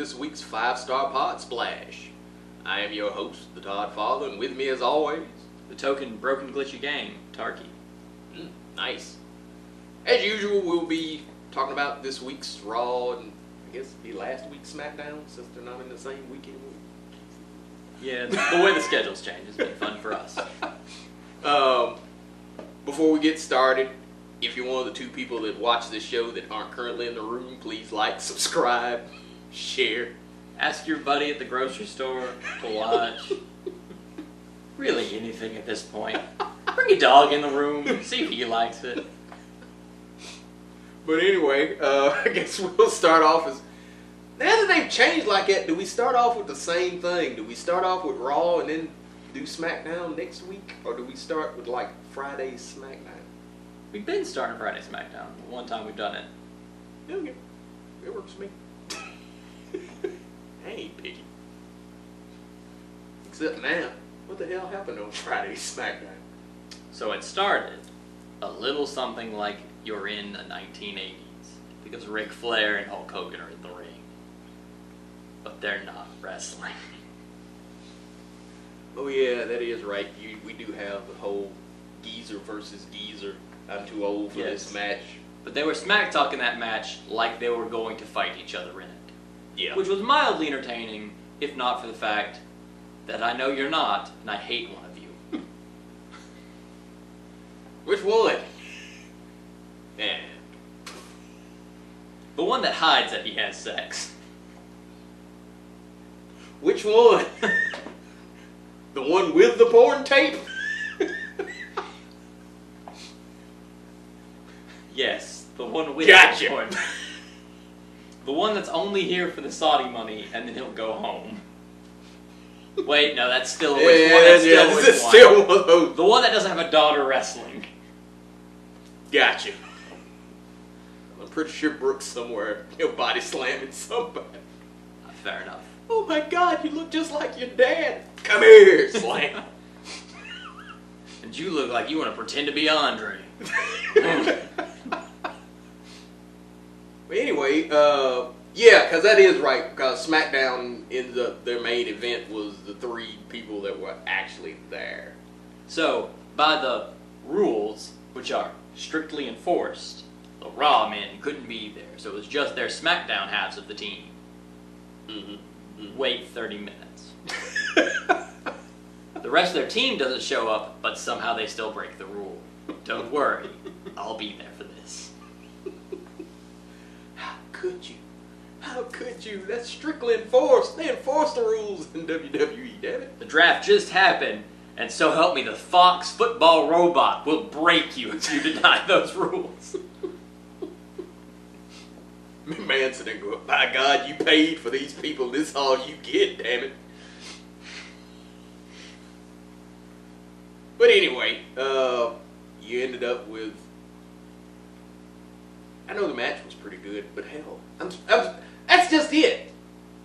this week's 5-Star Pod Splash. I am your host, the Todd Father, and with me as always, the token broken glitchy game, Tarky. Nice. As usual, we'll be talking about this week's Raw and I guess it'll be last week's SmackDown since they're not in the same week anymore. Yeah, the way the schedule's changed has been fun for us. Before we get started, if you're one of the two people that watch this show that aren't currently in the room, please like, subscribe, share. Ask your buddy at the grocery store to watch. Really anything at this point. Bring your dog in the room, see if he likes it. But anyway, I guess we'll start off as... Now that they've changed like that, do we start off with the same thing? Do we start off with Raw and then do SmackDown next week? Or do we start with like Friday SmackDown? We've been starting Friday SmackDown. The one time we've done it. Okay. It works for me. I ain't picky. Except now, what the hell happened on Friday SmackDown? So it started a little something like you're in the 1980s. Because Ric Flair and Hulk Hogan are in the ring. But they're not wrestling. Oh yeah, that is right. We do have the whole geezer versus geezer. I'm too old for this match. But they were smack talking that match like they were going to fight each other in it. Yeah. Which was mildly entertaining, if not for the fact that I know you're not, and I hate one of you. Which one? Man. The one that hides that he has sex. Which one? The one with the porn tape? Yes, the one with Gotcha. the porn. The one that's only here for the Saudi money, and then he'll go home. Wait, no, that's still which one? That's still one of those. The one that doesn't have a daughter wrestling. Gotcha. I'm pretty sure Brooks somewhere body slamming somebody. Fair enough. Oh my God, you look just like your dad. Come here, slam. And you look like you want to pretend to be Andre. But anyway, yeah, because that is right. Because SmackDown ends up, their main event was the 3 people that were actually there. So, by the rules, which are strictly enforced, the Raw men couldn't be there. So it was just their SmackDown halves of the team. Wait 30 minutes. The rest of their team doesn't show up, but somehow they still break the rule. Don't worry, I'll be there for this. How could you? How could you? That's strictly enforced. They enforce the rules in WWE, damn it. The draft just happened, and so help me, the Fox football robot will break you if you deny those rules. Manson and go, by God, you paid for these people. This is all you get, damn it. But anyway, you ended up with... I know the match was pretty good, but hell, that's just it.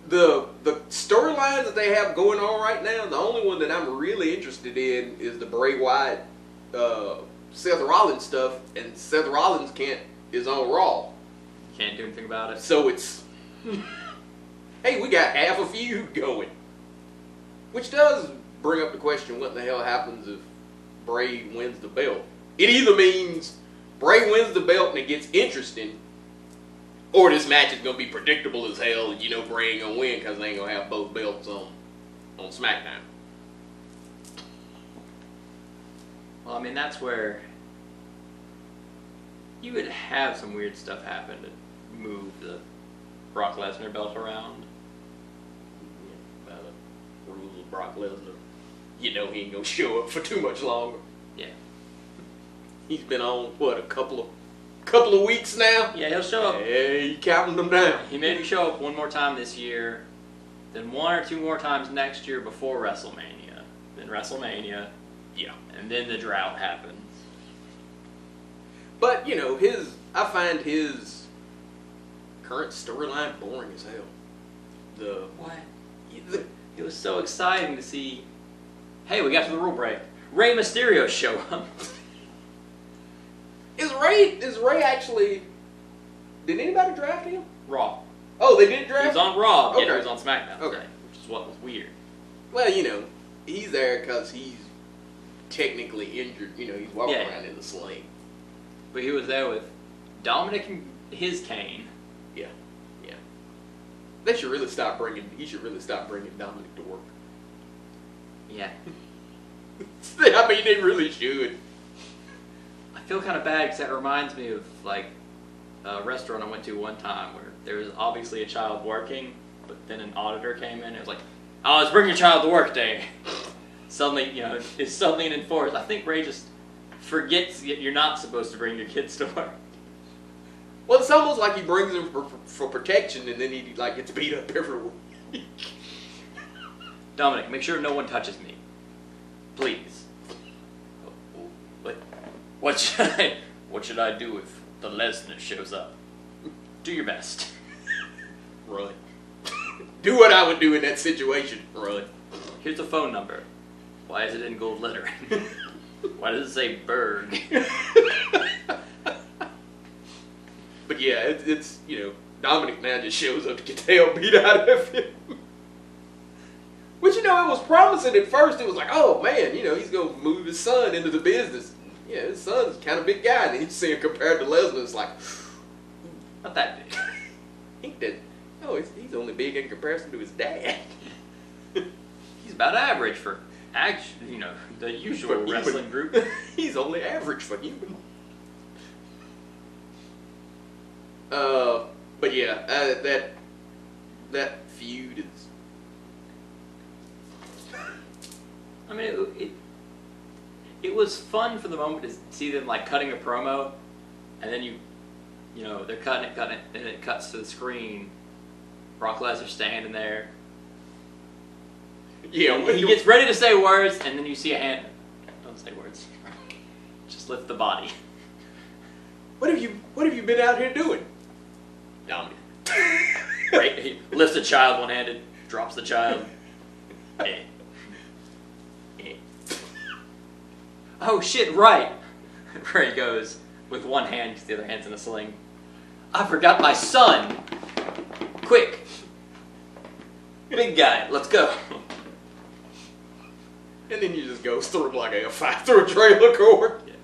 The storylines that they have going on right now, the only one that I'm really interested in is the Bray Wyatt, Seth Rollins stuff, and Seth Rollins is on Raw. Can't do anything about it. So it's, hey, we got half a feud going. Which does bring up the question, what the hell happens if Bray wins the belt? It either means Bray wins the belt and it gets interesting, or this match is going to be predictable as hell and you know Bray ain't going to win because they ain't going to have both belts on SmackDown. Well, I mean, that's where you would have some weird stuff happen to move the Brock Lesnar belt around. By the rules of Brock Lesnar, you know he ain't going to show up for too much longer. Yeah. He's been on, what, a couple of weeks now? Yeah, he'll show up. Hey, you counting them down. He maybe show up one more time this year, then 1 or 2 more times next year before WrestleMania. Then WrestleMania. Yeah. And then the drought happens. But, you know, I find his current storyline boring as hell. What? It was so exciting to see, hey, we got to the rule break. Rey Mysterio show up. Is Ray actually... Did anybody draft him? Raw. Oh, they did He draft was on Raw. Yeah, Okay. he was on SmackDown Okay. today, which is what was weird. Well, you know, he's there because he's technically injured. You know, he's walking Yeah. around in the sling. But he was there with Dominic and his cane. Yeah, yeah. They should really stop bringing. He should really stop bringing Dominic to work. Yeah. I mean, they really should. I feel kind of bad because that reminds me of like a restaurant I went to one time where there was obviously a child working, but then an auditor came in. It was like, "Oh, let's bring your child to work day." Suddenly, you know, it's suddenly enforced. I think Ray just forgets that you're not supposed to bring your kids to work. Well, it's almost like he brings them for protection, and then he like gets beat up every week. Dominic, make sure no one touches me, please. What should I do if the Lesnar shows up? Do your best. Run. Do what I would do in that situation. Run. Here's a phone number. Why is it in gold lettering? Why does it say Berg? But yeah, it's you know, Dominic now just shows up to get the hell beat out of him. Which, you know, it was promising at first. It was like, oh man, you know, he's gonna move his son into the business. Yeah, his son's kind of big guy, and then you see him compared to Lesnar. It's like, Not that big. ain't that? Oh, he's only big in comparison to his dad. He's about average for action, you know, the usual For wrestling human. group. He's only average for human. But yeah, that feud is. I mean, it was fun for the moment to see them like cutting a promo, and then you know, they're cutting it, and it cuts to the screen. Brock Lesnar standing there. Yeah, And he gets ready to say words, and then you see a hand. Don't say words. Just lift the body. What have you been out here doing? Dominic. Right? He lifts a child one-handed, drops the child. Eh. Eh. Oh shit! Right. Ray goes with one hand, the other hand's in a sling. I forgot my son. Quick, big guy, let's go. And then you just goes through him like a F5 through a trailer court. Yeah.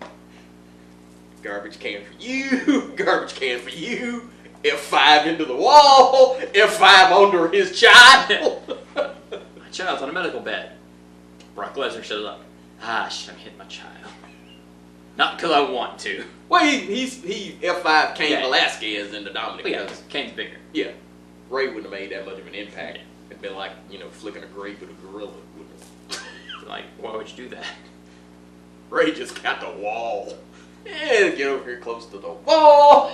Garbage can for you. Garbage can for you. F5 into the wall. F5 under his child. My child's on a medical bed. Brock Lesnar shows up. I'm hitting my child. Not because I want to. Well, he F5 Cain Yeah. Velasquez into Dominic. But yeah, because, Kane's bigger. yeah, Ray wouldn't have made that much of an impact. It'd been like, you know, flicking a grape with a gorilla. Wouldn't it? Like, why would you do that? Ray just got the wall. Yeah, get over here close to the wall.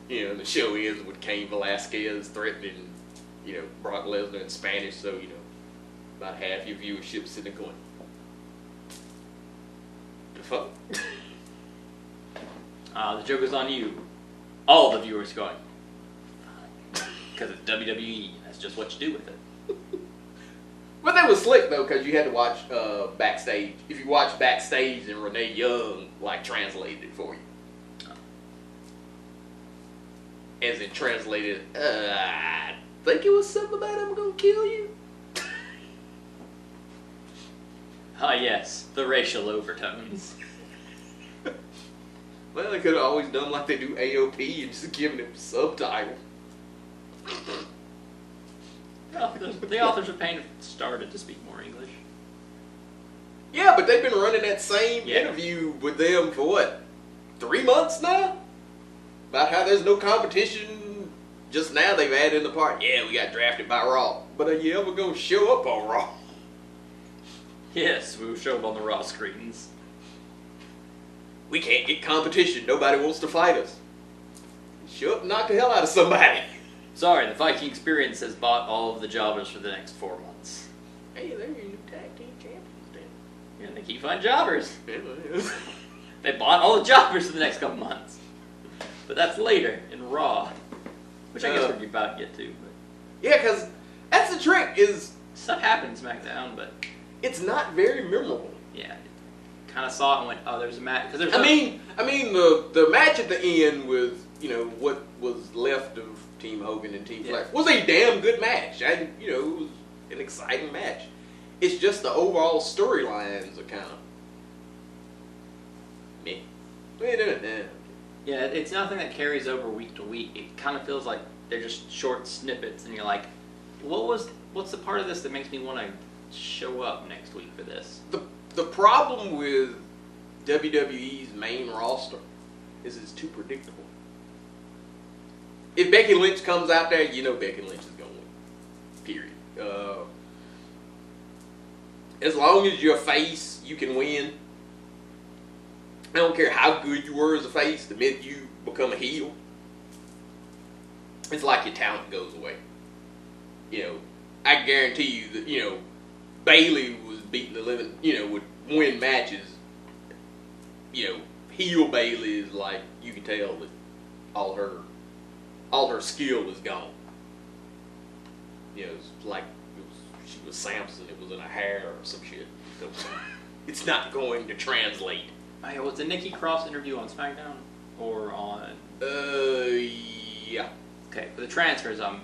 You know, the show ends with Cain Velasquez threatening, you know, Brock Lesnar in Spanish, so, you know, about half your viewership sitting there going, the fuck? The joke is on you. All the viewers going, because it's WWE. That's just what you do with it. But that was slick, though, because you had to watch Backstage. If you watch Backstage, and Renee Young, like, translated it for you. As in translated, I think it was something about I'm gonna kill you. Ah, yes, the racial overtones. Well, they could have always done like they do AOP and just given him subtitles. Well, the authors of Pain have started to speak more English. Yeah, but they've been running that same Yeah. interview with them for what, 3 months now? About how there's no competition. Just now they've added in the part, yeah, we got drafted by Raw. But are you ever gonna show up on Raw? Yes, we will show up on the Raw screens. We can't get competition. Nobody wants to fight us. Show up and knock the hell out of somebody. Sorry, the Viking Experience has bought all of the jobbers for the next 4 months. Hey, they're your new tag team champions then. Yeah, they keep finding jobbers. Yeah, They bought all the jobbers for the next couple months. But that's later in Raw. Which I guess we're about to get to. But yeah, because that's the trick, is stuff happened in SmackDown, but it's not very memorable. yeah. Kind of saw it and went, oh, there's a match. Cause there's I mean, the match at the end with what was left of Team Hogan and Team Yeah. Flair was a damn good match. It was an exciting match. It's just the overall storylines are kind of meh. Yeah, it's nothing that carries over week to week. It kind of feels like they're just short snippets, and you're like, what's the part of this that makes me want to show up next week for this? The problem with WWE's main roster is it's too predictable. If Becky Lynch comes out there, you know Becky Lynch is going to win. Period. As long as you're a face, you can win. I don't care how good you were as a face, the minute you become a heel, it's like your talent goes away. I guarantee you that, Bayley was beating the living, would win matches. Heel Bayley is like, you can tell that all her skill is gone. It's like she was Samson, it was in her hair or some shit. So, it's not going to translate. Hey, was the Nikki Cross interview on SmackDown or on? Yeah. Okay, for the transfers, I'm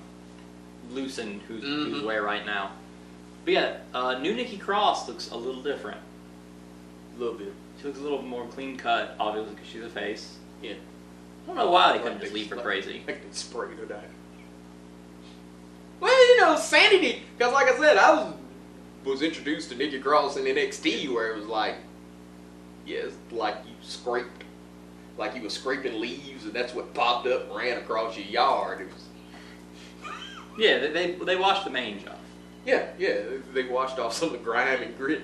loosening who's where right now. But yeah, new Nikki Cross looks a little different. A little bit. She looks a little more clean cut, obviously, because she's a face. Yeah. I don't know why they couldn't just leave her crazy. I can spray her down. Well, Sandy did, because like I said, I was introduced to Nikki Cross in NXT where it was like, yes, like you were scraping leaves and that's what popped up and ran across your yard. It was. Yeah, they washed the mange off. Yeah, they washed off some of the grime and grit.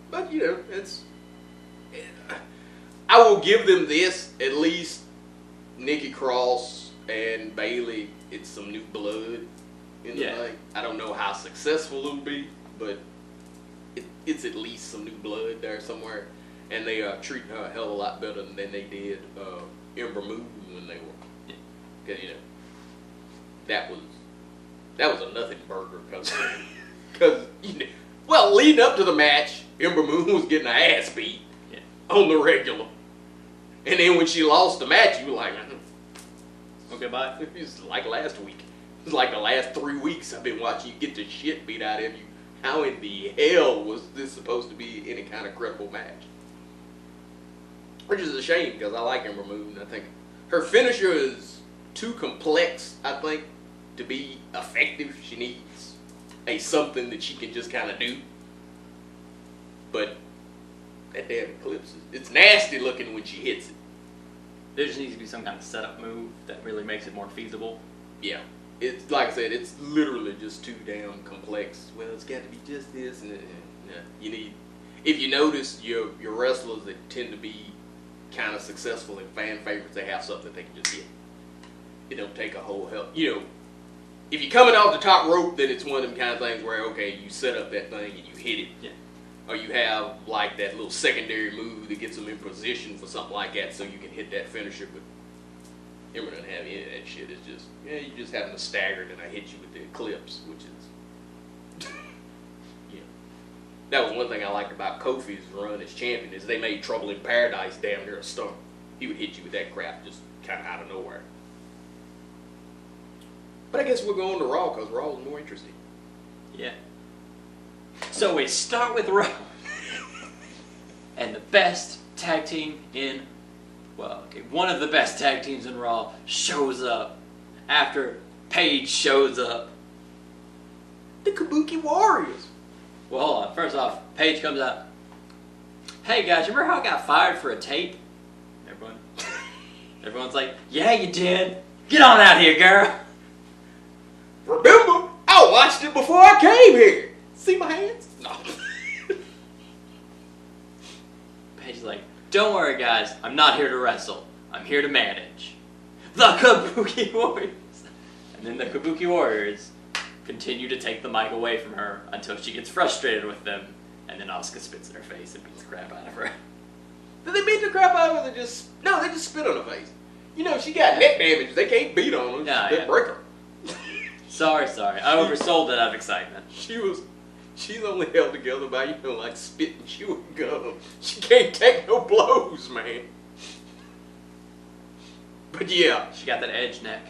But I will give them this, at least Nikki Cross and Bayley, it's some new blood in the thing. I don't know how successful it'll be, but it's at least some new blood there somewhere. And they are treating her a hell of a lot better than they did Ember Moon when they were. Because, that was a nothing burger. Because, leading up to the match, Ember Moon was getting her ass beat on the regular. And then when she lost the match, you were like, okay, bye. It was like last week. It was like the last 3 weeks I've been watching you get the shit beat out of you. How in the hell was this supposed to be any kind of credible match? Which is a shame because I like Ember Moon. I think her finisher is too complex, I think, to be effective. She needs something that she can just kind of do. But that damn Eclipse, it's nasty looking when she hits it. There just needs to be some kind of setup move that really makes it more feasible. Yeah. It's like I said, it's literally just too damn complex. Well, it's got to be just this and you need. If you notice, your wrestlers that tend to be kind of successful and fan favorites, they have something that they can just hit. It don't take a whole hell. If you're coming off the top rope, then it's one of them kind of things where okay, you set up that thing and you hit it. Yeah. Or you have like that little secondary move that gets them in position for something like that, so you can hit that finisher. But Ember doesn't have any of that shit. It's just you just having a stagger, and I hit you with the Eclipse, which is That was one thing I liked about Kofi's run as champion is they made Trouble in Paradise damn near a stunt. He would hit you with that crap just kind of out of nowhere. But I guess we're going to Raw because Raw is more interesting. Yeah. So we start with Raw. And the best tag team in, one of the best tag teams in Raw shows up after Paige shows up. The Kabuki Warriors. Well, hold on. First off, Paige comes out. Hey guys, remember how I got fired for a tape? Everyone's like, yeah, you did. Get on out here, girl. Remember, I watched it before I came here. See my hands? No. Paige is like, don't worry guys, I'm not here to wrestle. I'm here to manage. The Kabuki Warriors. And then the Kabuki Warriors continue to take the mic away from her until she gets frustrated with them, and then Asuka spits in her face and beats the crap out of her. Did they beat the crap out of her? They just spit on her face. She got neck damage. They can't beat on her. They break her. Sorry. I oversold it out of excitement. She's only held together by, like spit and chewing gum. She can't take no blows, man. But yeah, She got that edge neck.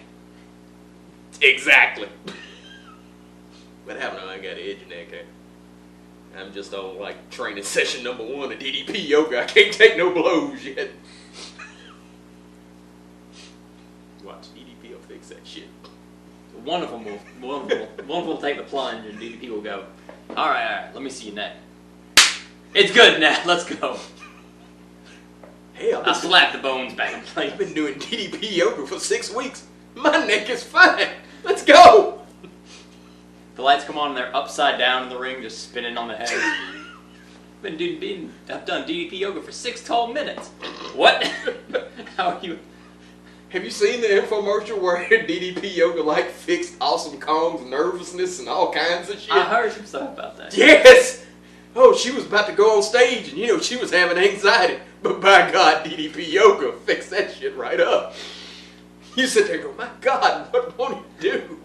exactly. But I haven't I got an edge neck. I'm just on like training session number 1 of DDP yoga. I can't take no blows yet. Watch DDP will fix that shit. One of them will take the plunge, and DDP will go. All right. Let me see your neck. It's good now. Let's go. Hell, I slap the bones back in place. I've been doing DDP yoga for 6 weeks. My neck is fine. Let's go. The lights come on and they're upside down in the ring, just spinning on the head. I've done DDP yoga for 6 total minutes. What? How are you? Have you seen the infomercial where DDP yoga like fixed Awesome Kong's nervousness and all kinds of shit? I heard some stuff about that. Yes! Oh, she was about to go on stage and she was having anxiety. But by God, DDP yoga fixed that shit right up. You sit there and go, my God, what won't he do?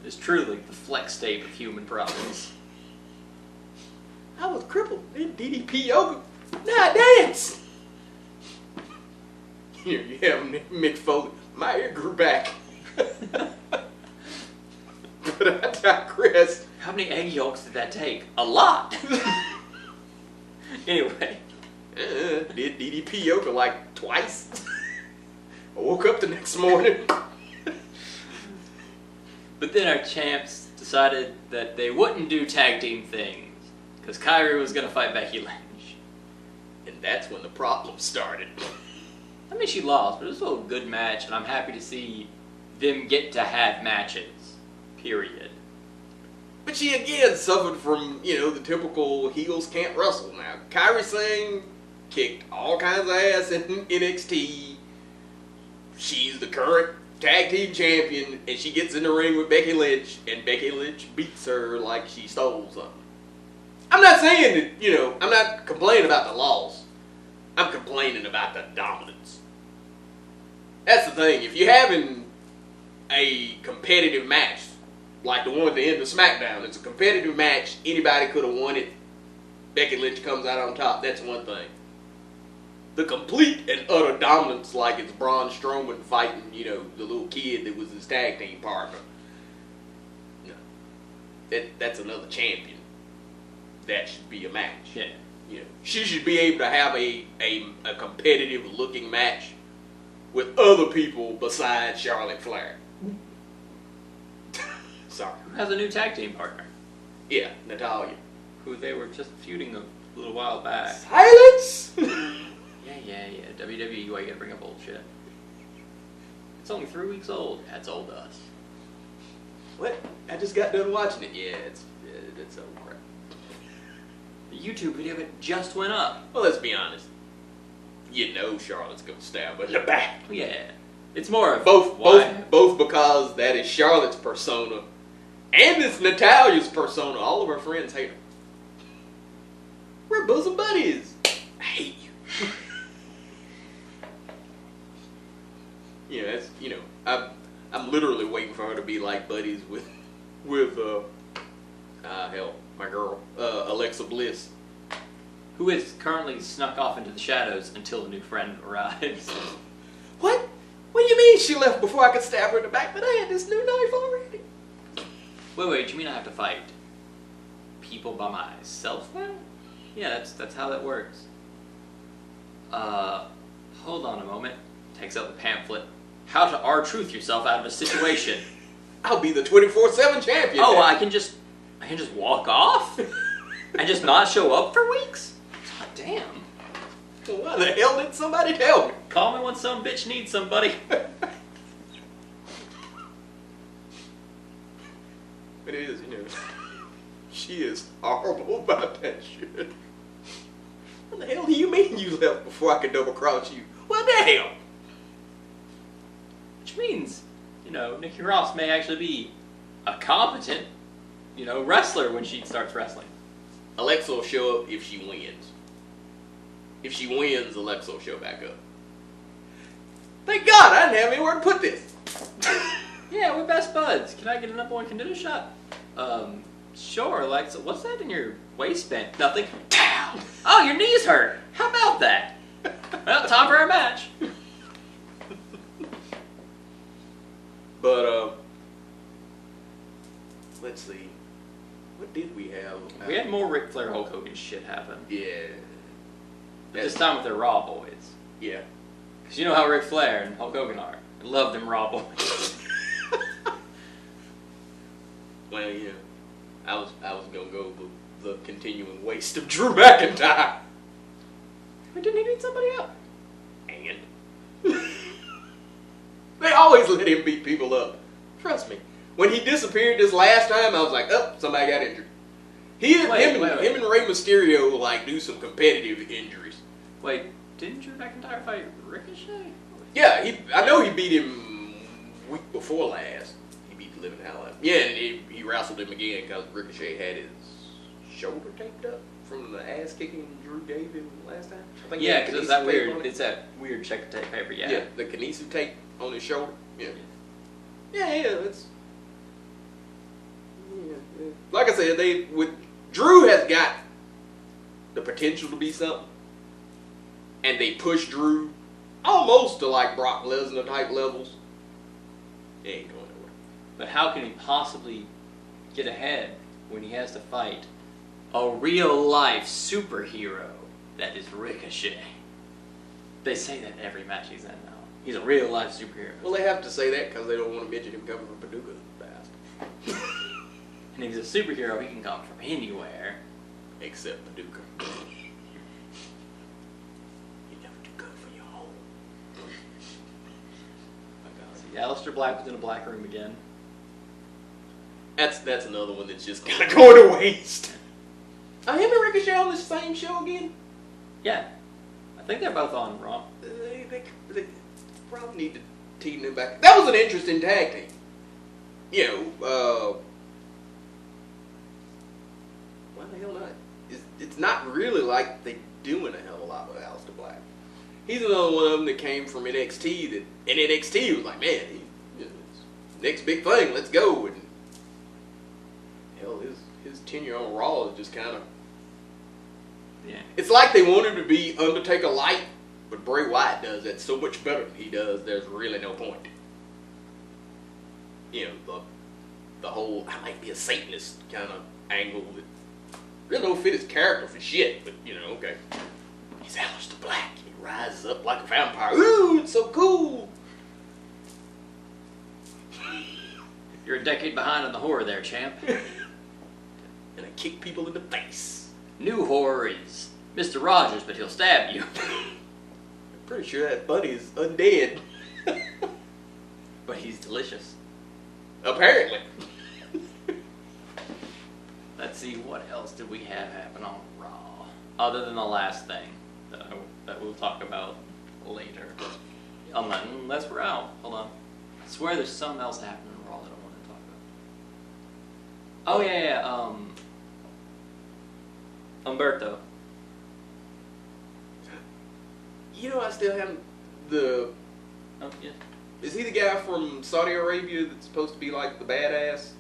It's truly the flex tape of human problems. I was crippled in DDP yoga. Now I dance. Here you have Mick Foley. My ear grew back. But I digress. How many egg yolks did that take? A lot! Anyway. Did DDP yoga like twice. I woke up the next morning. But then our champs decided that they wouldn't do tag team things, because Kyrie was going to fight Becky Lynch. And that's when the problem started. I mean, she lost, but it was still a good match, and I'm happy to see them get to have matches. Period. But she again suffered from, the typical heels can't wrestle now. Kairi Sane kicked all kinds of ass in NXT. She's the current tag team champion, and she gets in the ring with Becky Lynch, and Becky Lynch beats her like she stole something. I'm not saying that, I'm not complaining about the loss. I'm complaining about the dominance. That's the thing. If you're having a competitive match, like the one at the end of SmackDown, it's a competitive match, anybody could have won it, Becky Lynch comes out on top, that's one thing. The complete and utter dominance, like it's Braun Strowman fighting, the little kid that was his tag team partner. No. That's another champion. That should be a match. Yeah. She should be able to have a competitive looking match with other people besides Charlotte Flair. Sorry. Who has a new tag team partner? Yeah, Natalya. Who they were just feuding a little while back. Silence! Yeah. WWE, why you gotta bring up old shit? It's only 3 weeks old. That's old to us. What? I just got done watching it. Yeah, it's old crap. The YouTube video of it just went up. Well, let's be honest. Charlotte's gonna stab her in the back. Yeah. It's more of Both because that is Charlotte's persona and it's Natalya's persona. All of her friends hate her. We're bosom buddies. I hate you. I'm literally waiting for her to be like buddies with my girl, Alexa Bliss. Who is currently snuck off into the shadows until a new friend arrives. What? What do you mean she left before I could stab her in the back? But I had this new knife already. Wait, do you mean I have to fight people by myself now? Yeah, that's how that works. Hold on a moment. Takes out the pamphlet. How to R-Truth yourself out of a situation. I'll be the 24/7 champion. Oh, now. I can just walk off? And just not show up for weeks? God damn. Well, why the hell did somebody tell me? Call me when some bitch needs somebody. But it is, she is horrible about that shit. What the hell do you mean you left before I could double cross you? What the hell? Which means, Nikki Ross may actually be a competent, wrestler when she starts wrestling. Alexa will show up if she wins. If she wins, Alexa will show back up. Thank God I didn't have anywhere to put this. Yeah, we're best buds. Can I get a number 1 contender shot? Sure, Alexa. What's that in your waistband? Nothing. Oh, your knees hurt. How about that? Well, time for our match. more Ric Flair Hulk Hogan shit happen. Yeah. But this time with their Raw boys. Yeah. Because you know how Ric Flair and Hulk Hogan are. I love them Raw boys. Well, yeah. I was gonna go with the continuing waste of Drew McIntyre. But didn't he beat somebody up? And they always let him beat people up. Trust me. When he disappeared this last time, I was like, oh, somebody got injured. Him and Rey Mysterio like do some competitive injuries. Wait, didn't Drew McIntyre fight Ricochet? Yeah, I know he beat him week before last. He beat the living hell out of him. Yeah, and he wrestled him again because Ricochet had his shoulder taped up from the ass kicking Drew gave him last time. I think Yeah, because it's that weird. It's that weird checker tape paper. Yeah. Yeah, the Kinesu tape on his shoulder. Yeah. Yeah, it's. Yeah. Like I said, Drew has got the potential to be something, and they push Drew almost to like Brock Lesnar type levels. It ain't going nowhere. But how can he possibly get ahead when he has to fight a real life superhero that is Ricochet? They say that every match he's in now. He's a real life superhero. Well, they have to say that because they don't want to mention him coming from Paducah fast. And if he's a superhero, he can come from anywhere. Except Paducah. You never do good for your home. See, Aleister Black was in a black room again. That's another one that's just kind of going to waste. Are him and Ricochet on the same show again? Yeah. I think they're both on Raw. They probably need to team them back. That was an interesting tag team. You know, why the hell not? It's not really like they doing a hell of a lot with Aleister Black. He's another one of them that came from NXT. That in NXT was like, man, next big thing, let's go. And hell, his tenure on Raw is just kind of. Yeah. It's like they want him to be Undertaker light, but Bray Wyatt does that so much better than he does. There's really no point. You know, the whole I might be a Satanist kind of angle that really don't fit his character for shit. But you know, okay, he's Aleister Black. He rises up like a vampire. Ooh, it's so cool. You're a decade behind on the horror there, champ. And I kick people in the face. New horror is Mr. Rogers, but he'll stab you. I'm pretty sure that buddy is undead. But he's delicious. Apparently. Let's see, what else did we have happen on Raw? Other than the last thing that we'll talk about later. Unless we're out. Hold on. I swear there's something else happening on Raw that I want to talk about. Oh, yeah. Humberto. You know, I still haven't the. Oh, yeah. Is he the guy from Saudi Arabia that's supposed to be like the badass?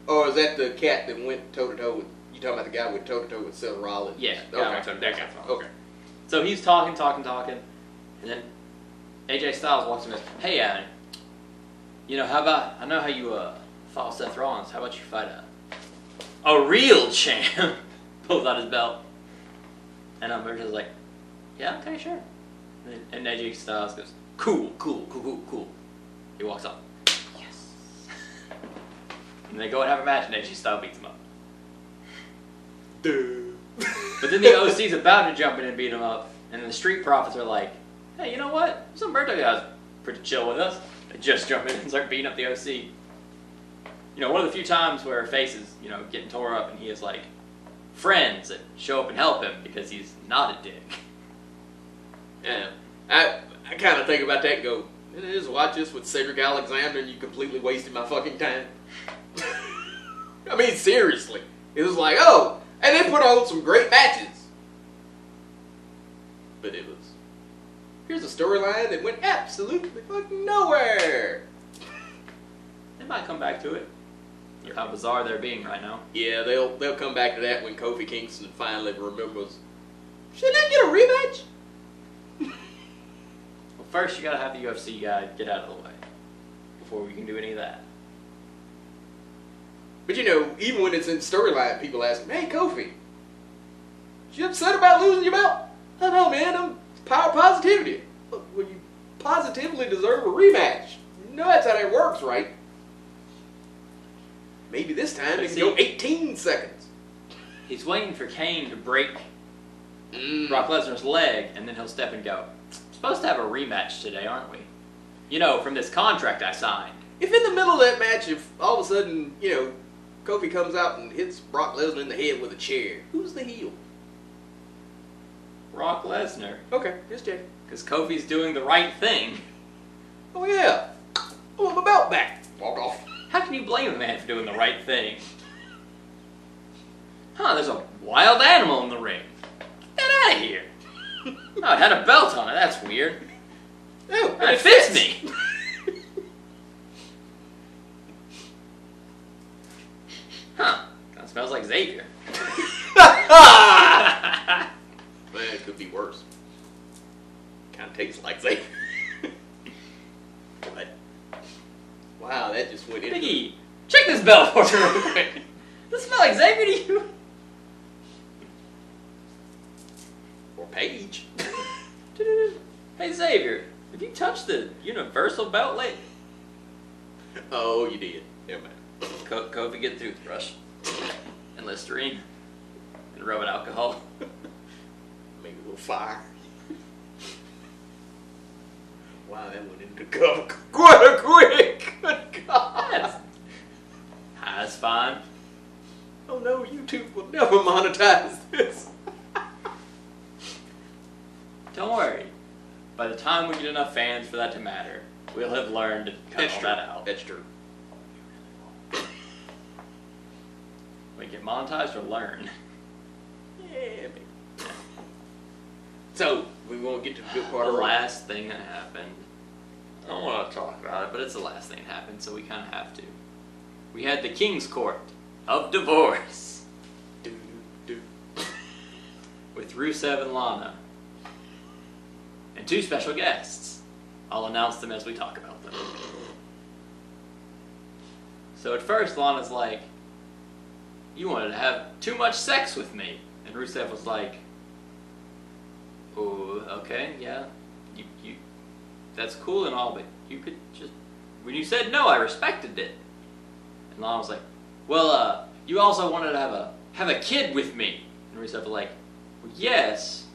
Or is that the cat that went toe to toe with? You talking about the guy went toe to toe with Seth Rollins? Yeah. Okay. That guy. Okay. So he's talking, and then AJ Styles walks in and goes, "Hey, Adam, you know, how about, I know how you follow Seth Rollins, how about you fight a real champ?" Pulls out his belt. And Humberto's like, "Yeah, okay, sure." And AJ Styles goes, Cool. He walks up. Yes. And they go and have a match, and AJ Styles beats him up. Duh. But then the OC's about to jump in and beat him up, and the Street Profits are like, "Hey, you know what? This Humberto guy's pretty chill with us." They just jump in and start beating up the OC. You know, one of the few times where Face is, you know, getting tore up, and he has, like, friends that show up and help him because he's not a dick. Yeah. I kind of think about that and go, just watch this with Cedric Alexander and you completely wasted my fucking time. I mean, seriously. It was like, oh, and they put on some great matches. But it was, here's a storyline that went absolutely fucking nowhere. They might come back to it. How bizarre they're being right now. Yeah, they'll come back to that when Kofi Kingston finally remembers, shouldn't I get a rematch? Well, first you gotta have the UFC guy get out of the way before we can do any of that. But even when it's in storyline, people ask him, "Hey, Kofi, you upset about losing your belt?" "Oh no, man, I'm power positivity." "Well, you positively deserve a rematch. You know that's how that works, right?" Maybe this time it can go 18 seconds. He's waiting for Kane to break Brock Lesnar's leg, and then he'll step and go, "Supposed to have a rematch today, aren't we? From this contract I signed." If in the middle of that match, if all of a sudden, Kofi comes out and hits Brock Lesnar in the head with a chair, who's the heel? Brock Lesnar. Okay, just checking. Because Kofi's doing the right thing. Oh yeah. I want my belt back. Walk off. How can you blame a man for doing the right thing? There's a wild animal in the ring. Get that out of here. Oh, it had a belt on it. That's weird. Oh, It fits me. Kind of smells like Xavier. Man, it could be worse. Kind of tastes like Xavier. What? Wow, that just went in. Biggie, check this belt for me real quick. Does it smell like Xavier to you? Or Paige. Hey Xavier, have you touched the Universal belt lately? Oh, you did. Yeah, man. Kofi, get a toothbrush and Listerine and rubbing alcohol. Maybe a little fire. Wow, that went into cover quite quick. Good God. That's fine. Oh no, YouTube will never monetize this. Don't worry. By the time we get enough fans for that to matter, we'll have learned to cut all that out. That's true. We get monetized or learn. Yeah, maybe. So, we won't get to the good part The of last thing that happened. I don't want to talk about it, but it's the last thing that happened, so we kind of have to. We had the King's Court of Divorce with Rusev and Lana. And 2 special guests. I'll announce them as we talk about them. So at first, Lana's like, "You wanted to have too much sex with me." And Rusev was like, "Oh, okay, yeah. You that's cool and all, but you could just... When you said no, I respected it." And Lana was like, "Well, you also wanted to have a kid with me." And Rusev was like, "Well, yes.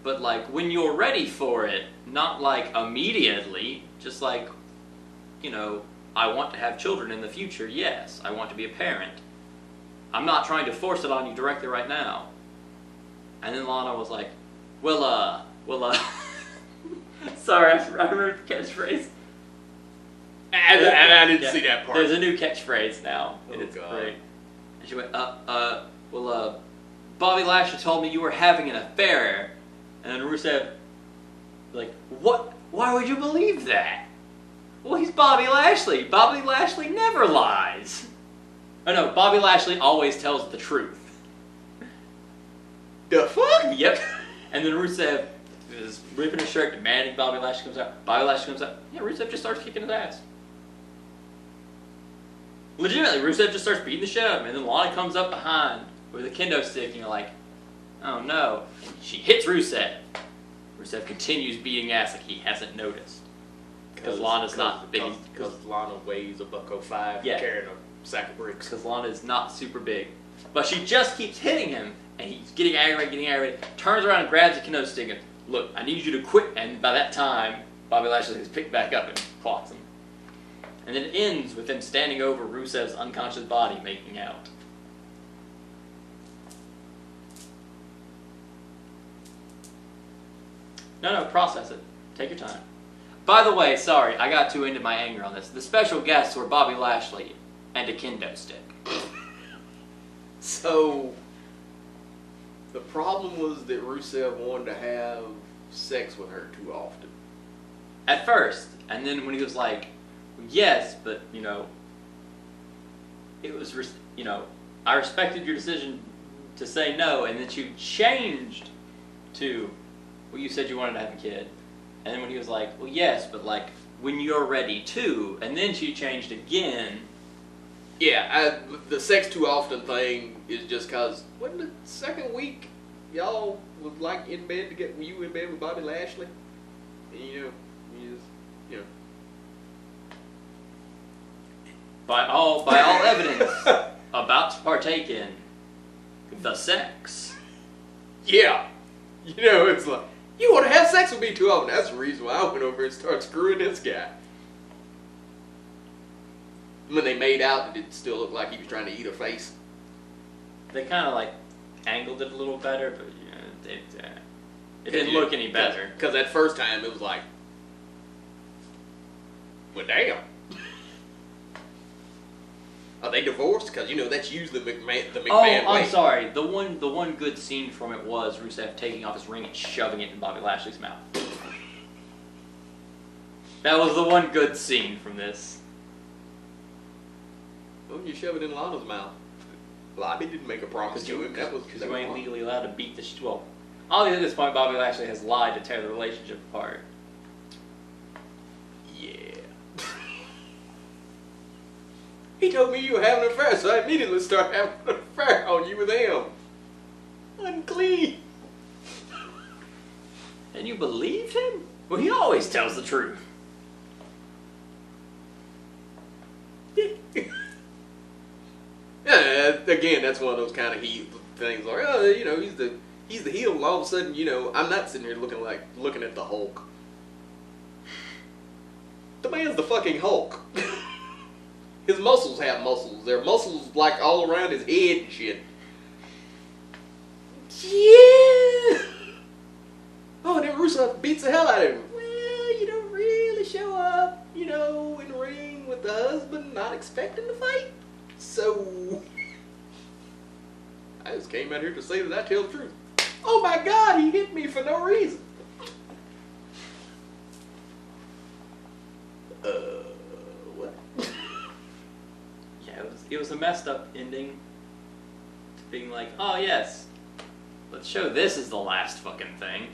But like when you're ready for it, not like immediately, just like, I want to have children in the future, yes. I want to be a parent. I'm not trying to force it on you directly right now." And then Lana was like, well, sorry, I remember the catchphrase. And I didn't see that part. There's a new catchphrase now, and it's God. great. And she went, Bobby Lashley told me you were having an affair. And then Rusev, like, "What? Why would you believe that?" "Well, he's Bobby Lashley. Bobby Lashley never lies." Oh no, Bobby Lashley always tells the truth. The fuck? Yep. And then Rusev is ripping his shirt, demanding Bobby Lashley comes out. Bobby Lashley comes out. Yeah, Rusev just starts kicking his ass. Legitimately, Rusev just starts beating the shit out of him, and then Lana comes up behind with a kendo stick, and you're like, "Oh no." And she hits Rusev. Rusev continues beating ass like he hasn't noticed. Because Lana's not big. Because Lana weighs $105 Yeah. carrying a sack of bricks. Because Lana is not super big. But she just keeps hitting him, and he's getting aggravated, turns around and grabs a kendo stick and, "Look, I need you to quit." And by that time, Bobby Lashley has picked back up and clocks him. And then it ends with them standing over Rusev's unconscious body, making out. No, process it. Take your time. By the way, sorry, I got too into my anger on this. The special guests were Bobby Lashley and a kendo stick. So, the problem was that Rusev wanted to have sex with her too often. At first, and then when he was like, "Yes, but, it was, I respected your decision to say no," and then she changed to, "Well, you said you wanted to have a kid." And then when he was like, "Well, yes, but like, when you're ready to," and then she changed again. Yeah, the sex too often thing is just cause wasn't the second week y'all was like in bed to get you in bed with Bobby Lashley? And, you know, you know. By all evidence, about to partake in the sex. Yeah. You know, it's like, you want to have sex with me too often. That's the reason why I went over and started screwing this guy. When they made out, it still looked like he was trying to eat her face. They kind of like angled it a little better, but it didn't look any better. Because that first time it was like, well, damn. Are they divorced? Because you know that's usually the McMahon way. I'm sorry. The one good scene from it was Rusev taking off his ring and shoving it in Bobby Lashley's mouth. That was the one good scene from this. Why wouldn't you shove it in Lana's mouth? Bobby didn't make a promise to him. That was because you ain't legally allowed to beat the well. Obviously, at this point, Bobby Lashley has lied to tear the relationship apart. Yeah. He told me you were having an affair, so I immediately started having an affair on you with him. Unclean. And you believed him? Well, he always tells the truth. Yeah, again, that's one of those kind of things. Like, oh, you know, he's the heel. And all of a sudden, you know, I'm not sitting here looking at the Hulk. The man's the fucking Hulk. His muscles have muscles. There are muscles like all around his head and shit. Yeah. Oh, and then Rusev beats the hell out of him. Well, you don't really show up, you know, in the ring with the husband, not expecting to fight. So, I just came out here to say that I tell the truth. Oh my God, he hit me for no reason. What? Yeah, it was a messed up ending. To being like, oh yes, let's show this is the last fucking thing.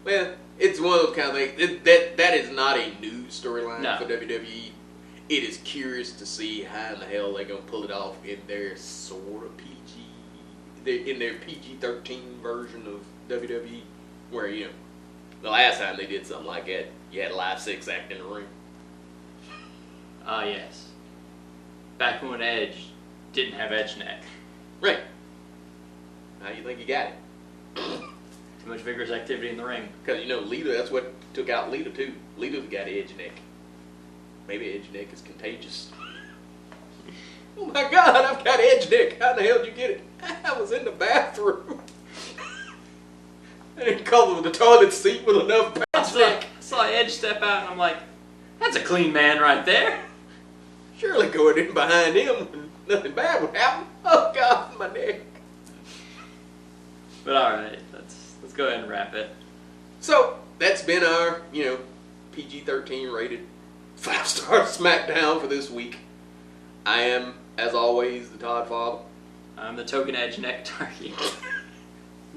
Well, it's one of those kind of things. That is not a new storyline for WWE. It is curious to see how in the hell they're gonna pull it off in their sort of in their PG-13 version of WWE, where you know the last time they did something like that, you had a live six act in the ring. Ah yes, back when Edge didn't have Edge neck. Right. How you think you got it? Too much vigorous activity in the ring. Because you know Lita, that's what took out Lita too. Lita's got Edge neck. Maybe Edge neck is contagious. Oh my God, I've got Edge neck. How the hell did you get it? I was in the bathroom. I didn't cover the toilet seat with enough patch neck. I saw Edge step out and I'm like, that's a clean man right there. Surely going in behind him, nothing bad would happen. Oh God, my neck. But alright, let's go ahead and wrap it. So, that's been our, you know, PG-13 rated 5-star SmackDown for this week. I am, as always, the Todd Father. I'm the token Edge neck target.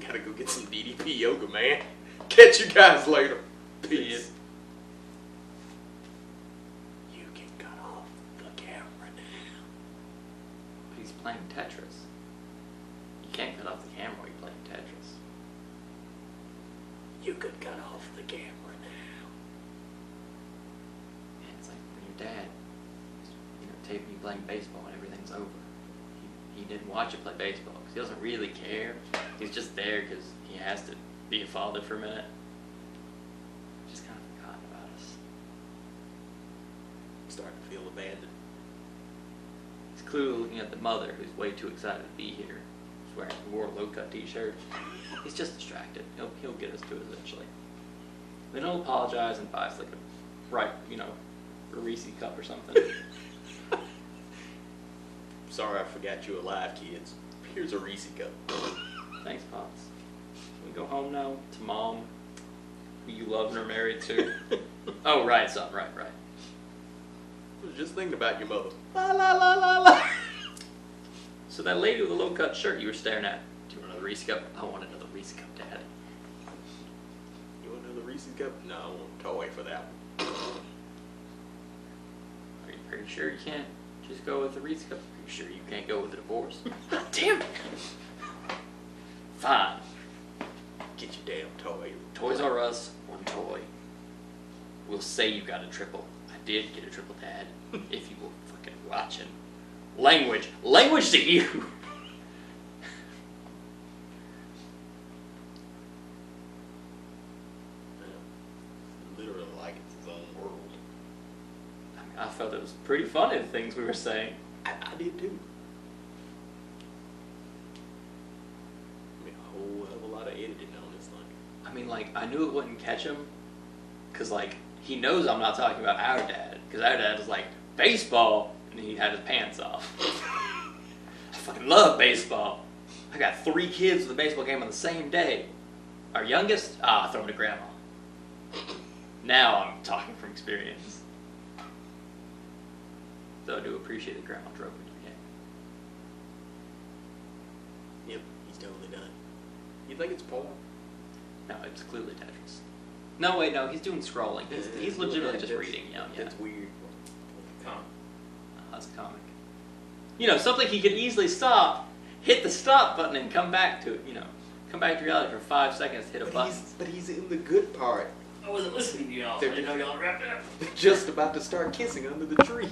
Gotta go get some DDP yoga, man. Catch you guys later. Peace. You can cut off the camera now. He's playing Tetris. You can't cut off the camera while you're playing Tetris. You could cut off the camera now. Man, it's like when your dad, you know, taping you playing baseball and everything's over. He didn't watch you play baseball because he doesn't really care. He's just there because he has to be a father for a minute. Just kind of forgotten about us. I'm starting to feel abandoned. He's clearly looking at the mother who's way too excited to be here. He's wearing a War low-cut t-shirt. He's just distracted. He'll get us to it eventually. Then he'll apologize and buy us like a Reese cup or something. Sorry I forgot you alive, kids. Here's a Reese cup. Thanks, Pops. We go home now to Mom, who you love and are married to. Oh, right, son. Right. I was just thinking about your mother. La la la la la. So that lady with the low-cut shirt you were staring at, do you want another Reese cup? I want another Reese cup, Dad. You want another Reese cup? No, I want a toy for that one. Are you pretty sure you can't Just go with the Reese Cup. Are you sure you can't go with the divorce? Damn it! Fine. Get your damn toy. Toys R Us, one toy. We'll say you got a triple. I did get a triple, Dad. If you were fucking watching. Language. Language to you! Literally like it's its own world. I mean, I felt it was pretty funny, the things we were saying. I did too. I mean, a whole hell of a lot of editing on this thing. I mean, like, I knew it wouldn't catch him. Because, like, he knows I'm not talking about our dad. Because our dad was like, baseball. And he had his pants off. I fucking love baseball. I got 3 kids with a baseball game on the same day. Our youngest, throw him to grandma. Now I'm talking from experience. Though I do appreciate that grandma drove me to the game. Yep, he's totally done. You think it's porn? No, it's clearly Tetris. No, wait, no, he's doing scrolling. He's legitimately just reading, yeah. That's weird. That's comic. You know, something he could easily stop, hit the stop button and come back to it, you know. Come back to reality for 5 seconds, hit a button. But he's in the good part. I wasn't listening to you all. I didn't know y'all wrapped it up. They're just about to start kissing under the tree.